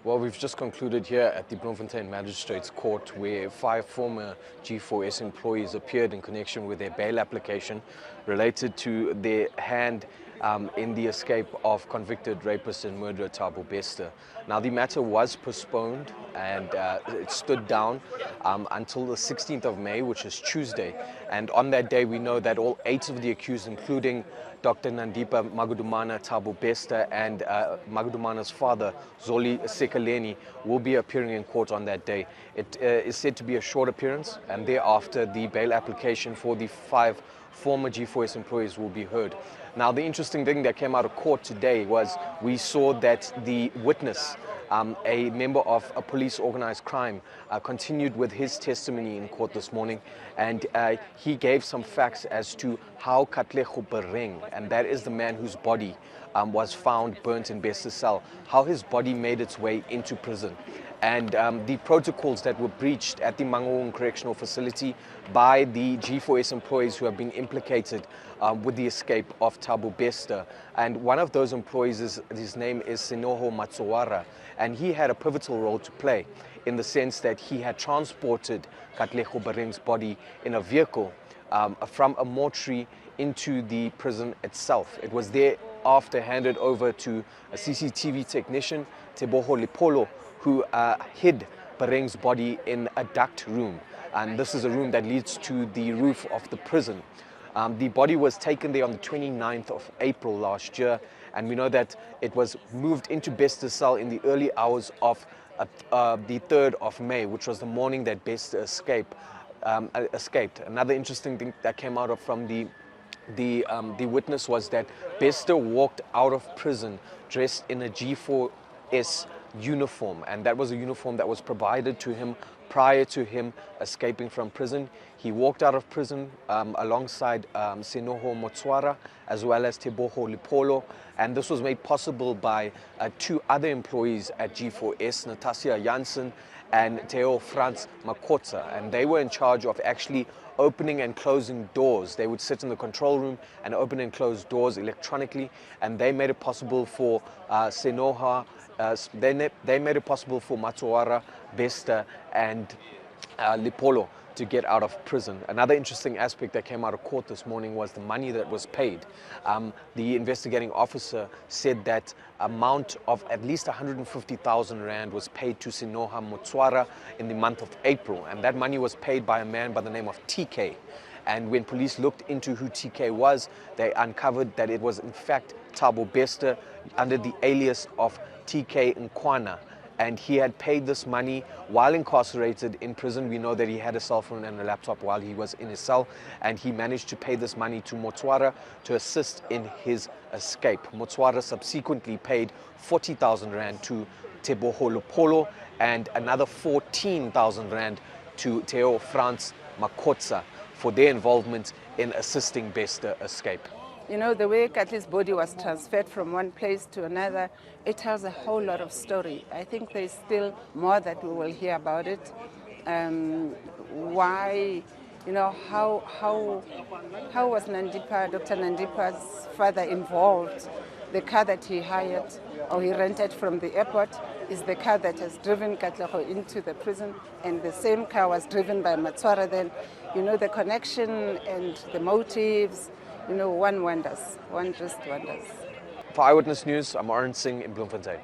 Well, we've just concluded here at the Bloemfontein Magistrates Court where 5 former G4S employees appeared in connection with their bail application related to their hand in the escape of convicted rapist and murderer Thabo Bester. Now, the matter was postponed and it stood down until the 16th of May, which is Tuesday. And on that day, we know that all 8 of the accused, including Dr. Nandipa Magudumana Thabo Bester and Magudumana's father, Zoli Sekaleni, will be appearing in court on that day. It is said to be a short appearance, and thereafter the bail application for the 5 former G4S employees will be heard. Now, the interesting thing that came out of court today was we saw that the witness, a member of a police organized crime, continued with his testimony in court this morning, and he gave some facts as to how Katlego Bereng, and that is the man whose body was found burnt in Bester's cell, how his body made its way into prison, and the protocols that were breached at the Mangaung Correctional Facility by the G4S employees who have been implicated with the escape of Thabo Bester. And one of those employees, his name is Senoho Matsuwara, and he had a pivotal role to play in the sense that he had transported Katlego Bereng's body in a vehicle from a mortuary into the prison itself. It was thereafter handed over to a CCTV technician, Teboho Lipolo, who hid Bereng's body in a duct room. And this is a room that leads to the roof of the prison. The body was taken there on the 29th of April last year, and we know that it was moved into Bester's cell in the early hours of the 3rd of May, which was the morning that Bester escaped. Another interesting thing that came out from the witness was that Bester walked out of prison dressed in a G4S uniform, and that was a uniform that was provided to him prior to him escaping from prison. He walked out of prison alongside Senoho Motswara as well as Teboho Lipolo, and this was made possible by 2 other employees at G4S, Natasha Janssen and Theo Franz Makotza, and they were in charge of actually opening and closing doors. They would sit in the control room and open and close doors electronically, and they made it possible for Senoha, they made it possible for Matsuwara, Bester and Lipolo to get out of prison. Another interesting aspect that came out of court this morning was the money that was paid. The investigating officer said that amount of at least 150,000 Rand was paid to Senoha Motswara in the month of April, and that money was paid by a man by the name of TK. And when police looked into who TK was, they uncovered that it was in fact Thabo Bester under the alias of TK Nkwana. And he had paid this money while incarcerated in prison. We know that he had a cell phone and a laptop while he was in his cell, and he managed to pay this money to Motswara to assist in his escape. Motswara subsequently paid 40,000 Rand to Teboho Lipolo and another 14,000 Rand to Theo Franz Makotza for their involvement in assisting Bester escape. You know, the way Katli's body was transferred from one place to another, it tells a whole lot of story. I think there's still more that we will hear about it. Why, you know, how was Dr. Nandipa's father involved? The car that he hired or he rented from the airport is the car that has driven Katlego into the prison, and the same car was driven by Matswara then. You know, the connection and the motives, you know, one just wonders. For Eyewitness News, I'm Oren Singh in Bloemfontein.